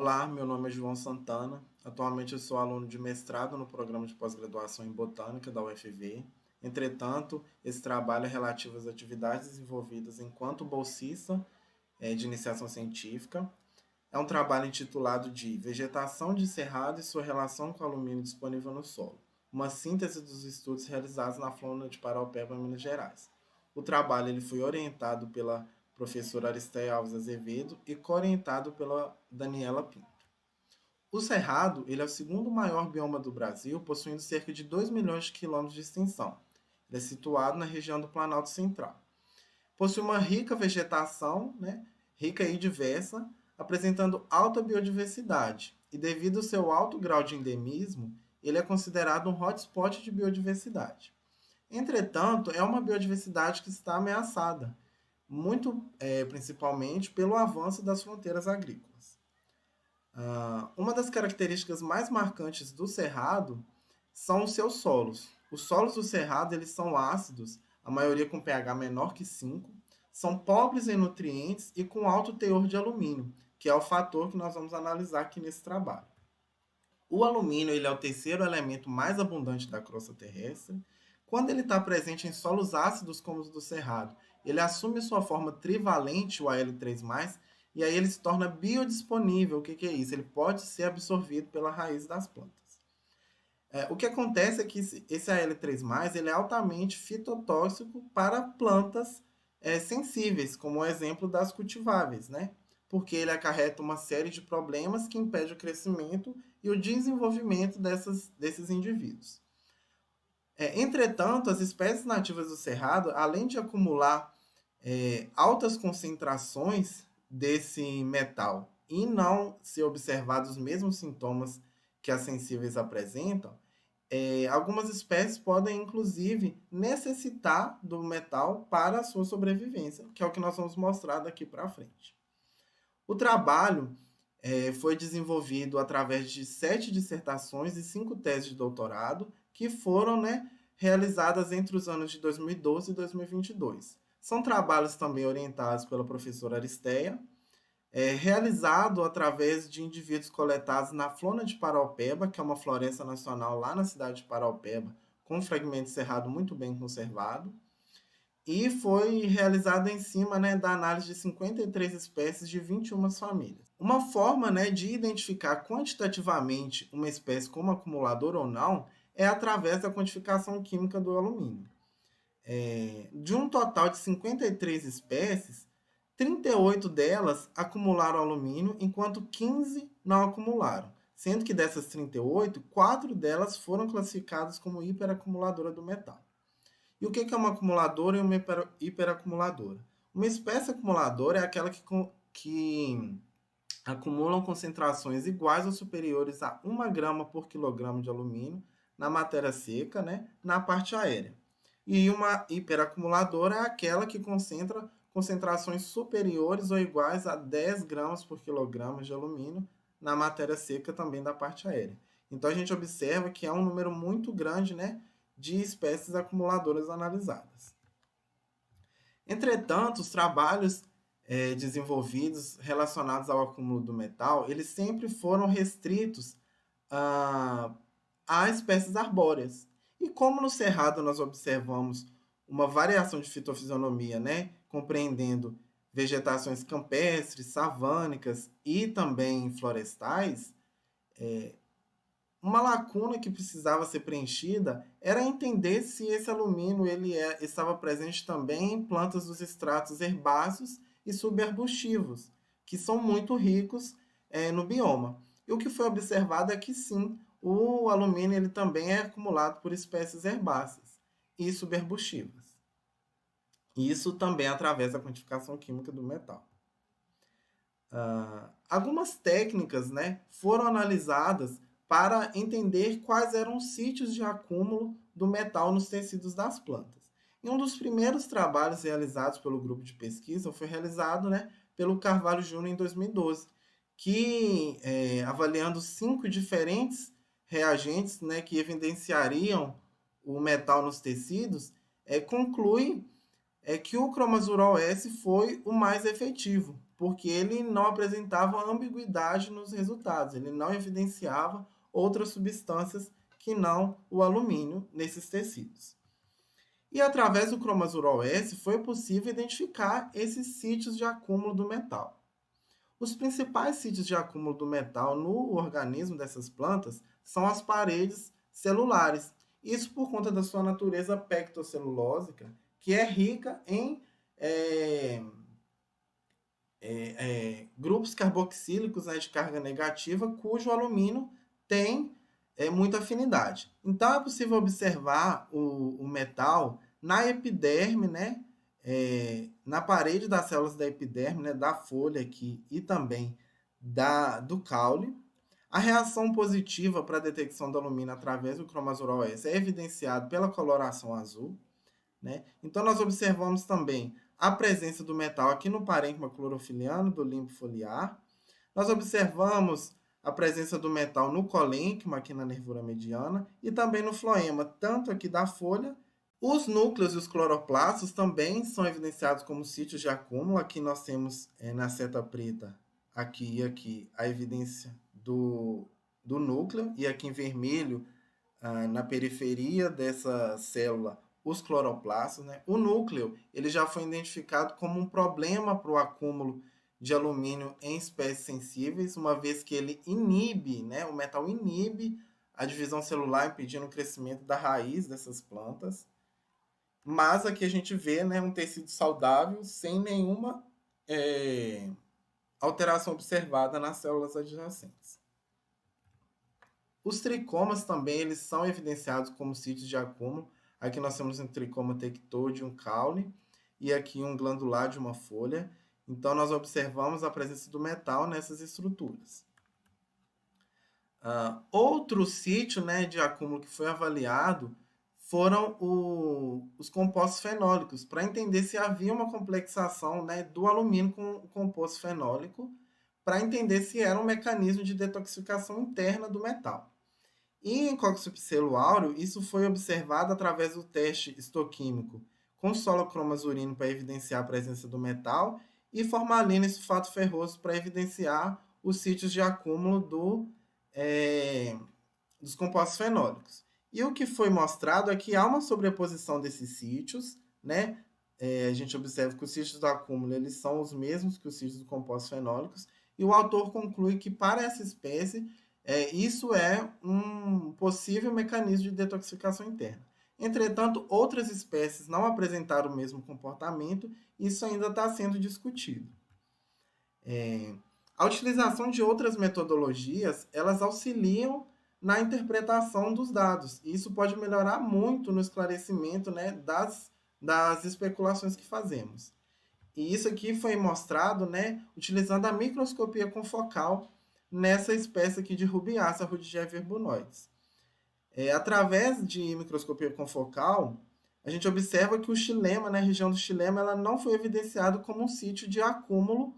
Olá, meu nome é João Santana. Atualmente eu sou aluno de mestrado no programa de pós-graduação em Botânica da UFV. Entretanto, esse trabalho é relativo às atividades desenvolvidas enquanto bolsista de iniciação científica. É um trabalho intitulado de Vegetação de Cerrado e sua relação com o alumínio disponível no solo, uma síntese dos estudos realizados na Floresta de Paraupeba, Minas Gerais. O trabalho ele foi orientado pela professora Aristeia Alves Azevedo e co-orientado pela Daniela Pinto. O Cerrado ele é o segundo maior bioma do Brasil, possuindo cerca de 2 milhões de quilômetros de extensão. Ele é situado na região do Planalto Central. Possui uma rica vegetação, rica e diversa, apresentando alta biodiversidade. E devido ao seu alto grau de endemismo, ele é considerado um hotspot de biodiversidade. Entretanto, é uma biodiversidade que está ameaçada, muito principalmente pelo avanço das fronteiras agrícolas. Uma das características mais marcantes do cerrado são os seus solos. Os solos do cerrado eles são ácidos, a maioria com pH menor que 5, são pobres em nutrientes e com alto teor de alumínio, que é o fator que nós vamos analisar aqui nesse trabalho. O alumínio ele é o terceiro elemento mais abundante da crosta terrestre. Quando ele está presente em solos ácidos como os do cerrado, ele assume sua forma trivalente, o Al3+, e aí ele se torna biodisponível. O que é isso? Ele pode ser absorvido pela raiz das plantas. O que acontece é que esse Al3+, ele é altamente fitotóxico para plantas sensíveis, como o exemplo das cultiváveis, né? Porque ele acarreta uma série de problemas que impede o crescimento e o desenvolvimento desses indivíduos. Entretanto, as espécies nativas do cerrado, além de acumular altas concentrações desse metal e não ser observados os mesmos sintomas que as sensíveis apresentam, algumas espécies podem, inclusive, necessitar do metal para a sua sobrevivência, que é o que nós vamos mostrar daqui para frente. O trabalho foi desenvolvido através de 7 dissertações e 5 teses de doutorado, que foram realizadas entre os anos de 2012 e 2022. São trabalhos também orientados pela professora Aristeia, realizado através de indivíduos coletados na Floresta de Paraupeba, que é uma floresta nacional lá na cidade de Paraupeba, com um fragmento de cerrado muito bem conservado, e foi realizado em cima da análise de 53 espécies de 21 famílias. Uma forma de identificar quantitativamente uma espécie como acumuladora ou não é através da quantificação química do alumínio. De um total de 53 espécies, 38 delas acumularam alumínio, enquanto 15 não acumularam, sendo que dessas 38, 4 delas foram classificadas como hiperacumuladora do metal. E o que é uma acumuladora e uma hiperacumuladora? Uma espécie acumuladora é aquela que acumulam concentrações iguais ou superiores a 1 grama por quilograma de alumínio na matéria seca, na parte aérea. E uma hiperacumuladora é aquela que concentra concentrações superiores ou iguais a 10 gramas por quilograma de alumínio na matéria seca também da parte aérea. Então a gente observa que é um número muito grande de espécies acumuladoras analisadas. Entretanto, os trabalhos desenvolvidos relacionados ao acúmulo do metal, eles sempre foram restritos a espécies arbóreas. E como no cerrado nós observamos uma variação de fitofisionomia, compreendendo vegetações campestres, savânicas e também florestais, uma lacuna que precisava ser preenchida era entender se esse alumínio estava presente também em plantas dos estratos herbáceos e subarbustivos, que são muito ricos no bioma. E o que foi observado é que sim, o alumínio ele também é acumulado por espécies herbáceas e subarbustivas. Isso também através da quantificação química do metal. Algumas técnicas foram analisadas para entender quais eram os sítios de acúmulo do metal nos tecidos das plantas. E um dos primeiros trabalhos realizados pelo grupo de pesquisa foi realizado pelo Carvalho Júnior em 2012, que avaliando 5 diferentes reagentes que evidenciariam o metal nos tecidos, conclui que o cromazurol S foi o mais efetivo. porque ele não apresentava ambiguidade nos resultados, ele não evidenciava outras substâncias que não o alumínio nesses tecidos. E através do Chromazure-OS foi possível identificar esses sítios de acúmulo do metal. Os principais sítios de acúmulo do metal no organismo dessas plantas são as paredes celulares. Isso por conta da sua natureza pectocelulósica, que é rica em grupos carboxílicos, né, de carga negativa, cujo alumínio tem muita afinidade. Então é possível observar o metal na epiderme, né, na parede das células da epiderme, né, da folha aqui e também do caule. A reação positiva para a detecção do alumínio através do Chromazure-OS é evidenciada pela coloração azul, né? Então, nós observamos também a presença do metal aqui no parênquima clorofiliano do limbo foliar. Nós observamos a presença do metal no colênquima, aqui na nervura mediana, e também no floema, tanto aqui da folha. Os núcleos e os cloroplastos também são evidenciados como sítios de acúmulo. Aqui nós temos na seta preta, aqui e aqui, a evidência do núcleo, e aqui em vermelho, na periferia dessa célula, os cloroplastos. Né? O núcleo ele já foi identificado como um problema para o acúmulo de alumínio em espécies sensíveis, uma vez que ele inibe, né, o metal inibe a divisão celular, impedindo o crescimento da raiz dessas plantas. Mas aqui a gente vê, né, um tecido saudável sem nenhuma alteração observada nas células adjacentes. Os tricomas também eles são evidenciados como sítios de acúmulo. Aqui nós temos um tricoma tector de um caule e aqui um glandular de uma folha. Então, nós observamos a presença do metal nessas estruturas. Outro sítio, né, de acúmulo que foi avaliado foram os compostos fenólicos, para entender se havia uma complexação, né, do alumínio com o composto fenólico, para entender se era um mecanismo de detoxificação interna do metal. E em coccipselo áureo, isso foi observado através do teste histoquímico com solocromazurino para evidenciar a presença do metal e formalina e sulfato ferroso para evidenciar os sítios de acúmulo dos compostos fenólicos. E o que foi mostrado é que há uma sobreposição desses sítios, né? A gente observa que os sítios do acúmulo eles são os mesmos que os sítios dos compostos fenólicos, e o autor conclui que para essa espécie isso é um possível mecanismo de detoxificação interna. Entretanto, outras espécies não apresentaram o mesmo comportamento, e isso ainda está sendo discutido. A utilização de outras metodologias, elas auxiliam na interpretação dos dados. E isso pode melhorar muito no esclarecimento, né, das especulações que fazemos. E isso aqui foi mostrado, né, utilizando a microscopia confocal nessa espécie aqui de rubiácea, Rudiger verbonoides. Através de microscopia confocal, a gente observa que o xilema, né, a região do xilema, ela não foi evidenciado como um sítio de acúmulo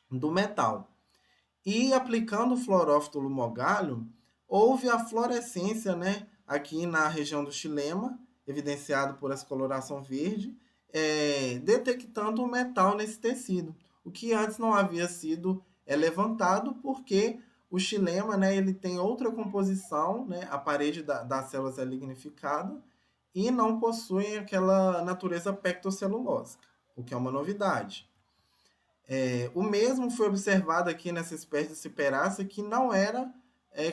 do metal. E aplicando o fluorófito lumogalho, houve a fluorescência, né, aqui na região do xilema, evidenciado por essa coloração verde, detectando o metal nesse tecido, o que antes não havia sido levantado, porque o xilema, né, ele tem outra composição, né, a parede das células é lignificada e não possui aquela natureza pectocelulósica, o que é uma novidade. O mesmo foi observado aqui nessa espécie de ciperácea, que não era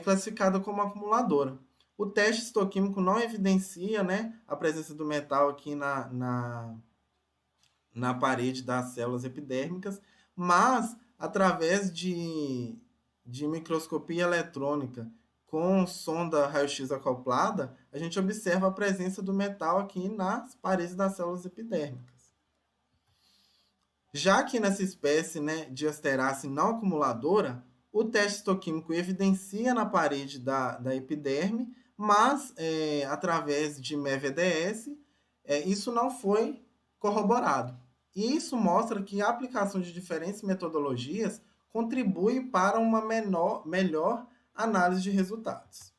classificada como acumuladora. O teste histoquímico não evidencia, né, a presença do metal aqui na parede das células epidérmicas, mas através de microscopia eletrônica com sonda raio-x acoplada, a gente observa a presença do metal aqui nas paredes das células epidérmicas. Já que nessa espécie, né, de asterácea não acumuladora, o teste histoquímico evidencia na parede da epiderme, mas através de MEV-EDS, isso não foi corroborado. E isso mostra que a aplicação de diferentes metodologias contribui para uma melhor análise de resultados.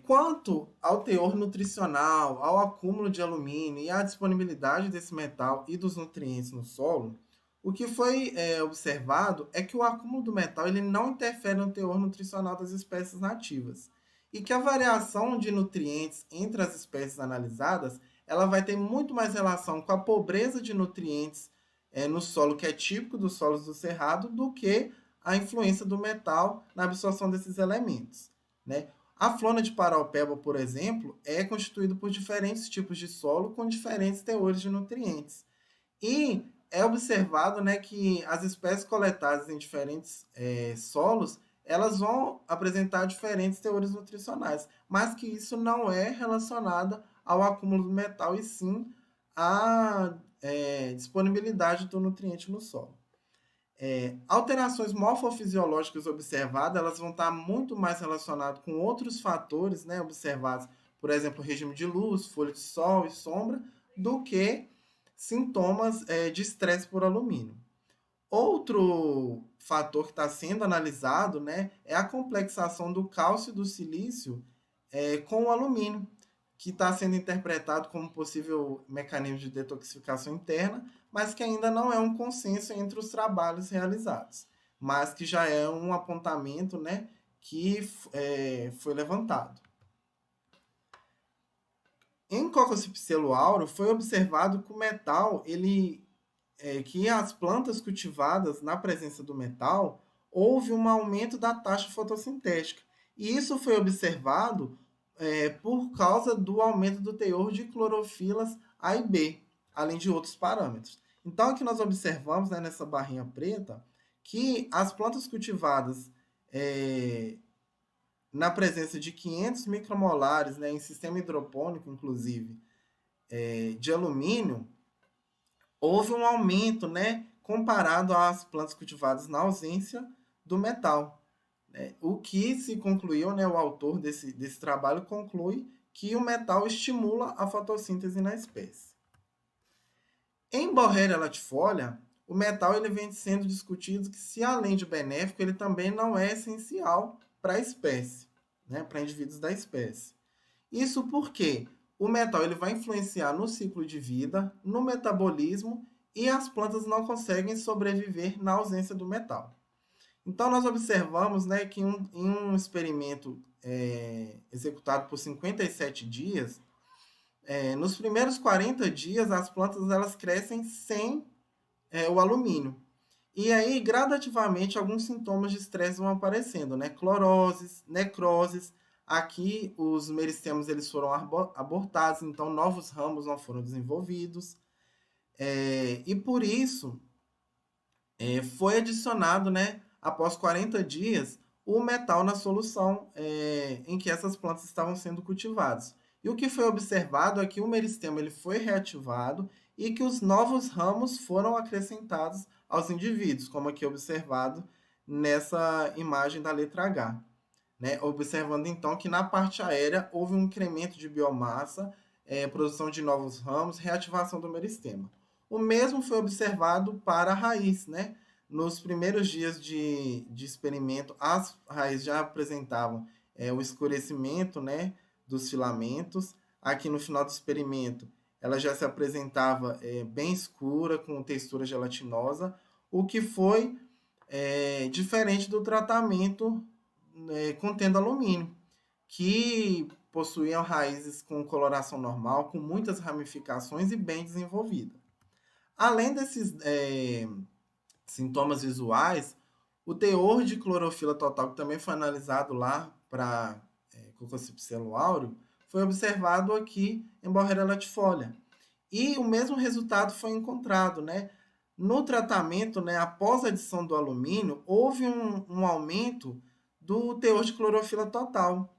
Quanto ao teor nutricional, ao acúmulo de alumínio e à disponibilidade desse metal e dos nutrientes no solo, O que foi observado é que o acúmulo do metal ele não interfere no teor nutricional das espécies nativas e que a variação de nutrientes entre as espécies analisadas ela vai ter muito mais relação com a pobreza de nutrientes no solo que é típico dos solos do Cerrado do que a influência do metal na absorção desses elementos, né? A flora de Paraupeba, por exemplo, é constituída por diferentes tipos de solo com diferentes teores de nutrientes. E é observado, né, que as espécies coletadas em diferentes solos, elas vão apresentar diferentes teores nutricionais, mas que isso não é relacionado ao acúmulo do metal, e sim à disponibilidade do nutriente no solo. Alterações morfofisiológicas observadas, elas vão estar muito mais relacionadas com outros fatores, né, observados, por exemplo, regime de luz, folha de sol e sombra, do que sintomas de estresse por alumínio. Outro fator que está sendo analisado, né, é a complexação do cálcio e do silício com o alumínio, que está sendo interpretado como possível mecanismo de detoxificação interna, mas que ainda não é um consenso entre os trabalhos realizados, mas que já é um apontamento, né, que foi levantado. Em Coccospithelo auro foi observado que o metal, que as plantas cultivadas na presença do metal, houve um aumento da taxa fotossintética. E isso foi observado por causa do aumento do teor de clorofilas A e B, além de outros parâmetros. Então, aqui nós observamos, né, nessa barrinha preta, que as plantas cultivadas na presença de 500 micromolares, né, em sistema hidropônico, inclusive, de alumínio, houve um aumento, né, comparado às plantas cultivadas na ausência do metal. O que se concluiu, né, o autor desse trabalho conclui que o metal estimula a fotossíntese na espécie. Em Borrelia latifolia, o metal ele vem sendo discutido que, se além de benéfico, ele também não é essencial para a espécie, né, para indivíduos da espécie. Isso porque o metal ele vai influenciar no ciclo de vida, no metabolismo, e as plantas não conseguem sobreviver na ausência do metal. Então, nós observamos, né, que em um experimento executado por 57 dias, nos primeiros 40 dias, as plantas elas crescem sem o alumínio. E aí, gradativamente, alguns sintomas de estresse vão aparecendo, né? Cloroses, necroses. Aqui, os meristemos eles foram abortados, então novos ramos não foram desenvolvidos. E por isso, foi adicionado, né, após 40 dias, o metal na solução em que essas plantas estavam sendo cultivadas. E o que foi observado é que o meristema ele foi reativado e que os novos ramos foram acrescentados aos indivíduos, como aqui observado nessa imagem da letra H. Né? Observando então que na parte aérea houve um incremento de biomassa, produção de novos ramos, reativação do meristema. O mesmo foi observado para a raiz, né? Nos primeiros dias de experimento, as raízes já apresentavam o escurecimento, né, dos filamentos. Aqui no final do experimento, ela já se apresentava bem escura, com textura gelatinosa, o que foi diferente do tratamento contendo alumínio, que possuíam raízes com coloração normal, com muitas ramificações e bem desenvolvida. Além desses sintomas visuais, o teor de clorofila total, que também foi analisado lá para Coccospithelo auro, foi observado aqui em Borrelia latifolia. E o mesmo resultado foi encontrado, né? No tratamento, né, após a adição do alumínio, houve um aumento do teor de clorofila total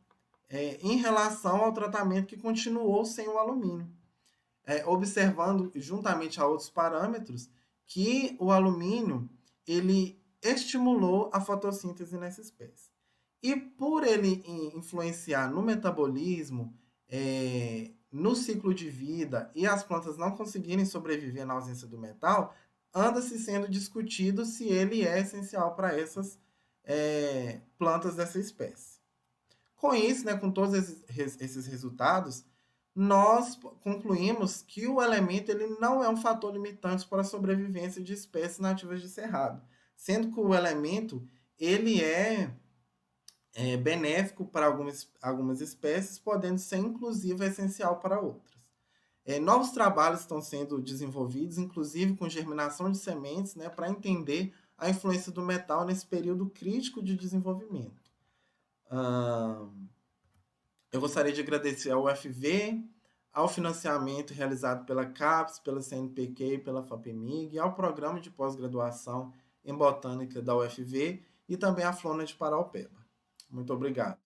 em relação ao tratamento que continuou sem o alumínio. Observando, juntamente a outros parâmetros, que o alumínio ele estimulou a fotossíntese nessa espécie. E por ele influenciar no metabolismo, no ciclo de vida, e as plantas não conseguirem sobreviver na ausência do metal, anda-se sendo discutido se ele é essencial para essas plantas dessa espécie. Com isso, né, com todos esses resultados, nós concluímos que o elemento ele não é um fator limitante para a sobrevivência de espécies nativas de cerrado, sendo que o elemento ele é benéfico para algumas espécies, podendo ser inclusive essencial para outras. Novos trabalhos estão sendo desenvolvidos, inclusive com germinação de sementes, né, para entender a influência do metal nesse período crítico de desenvolvimento. Eu gostaria de agradecer ao UFV, ao financiamento realizado pela CAPES, pela CNPq e pela FAPEMIG, ao programa de pós-graduação em Botânica da UFV e também à Flona de Paraupeba. Muito obrigado.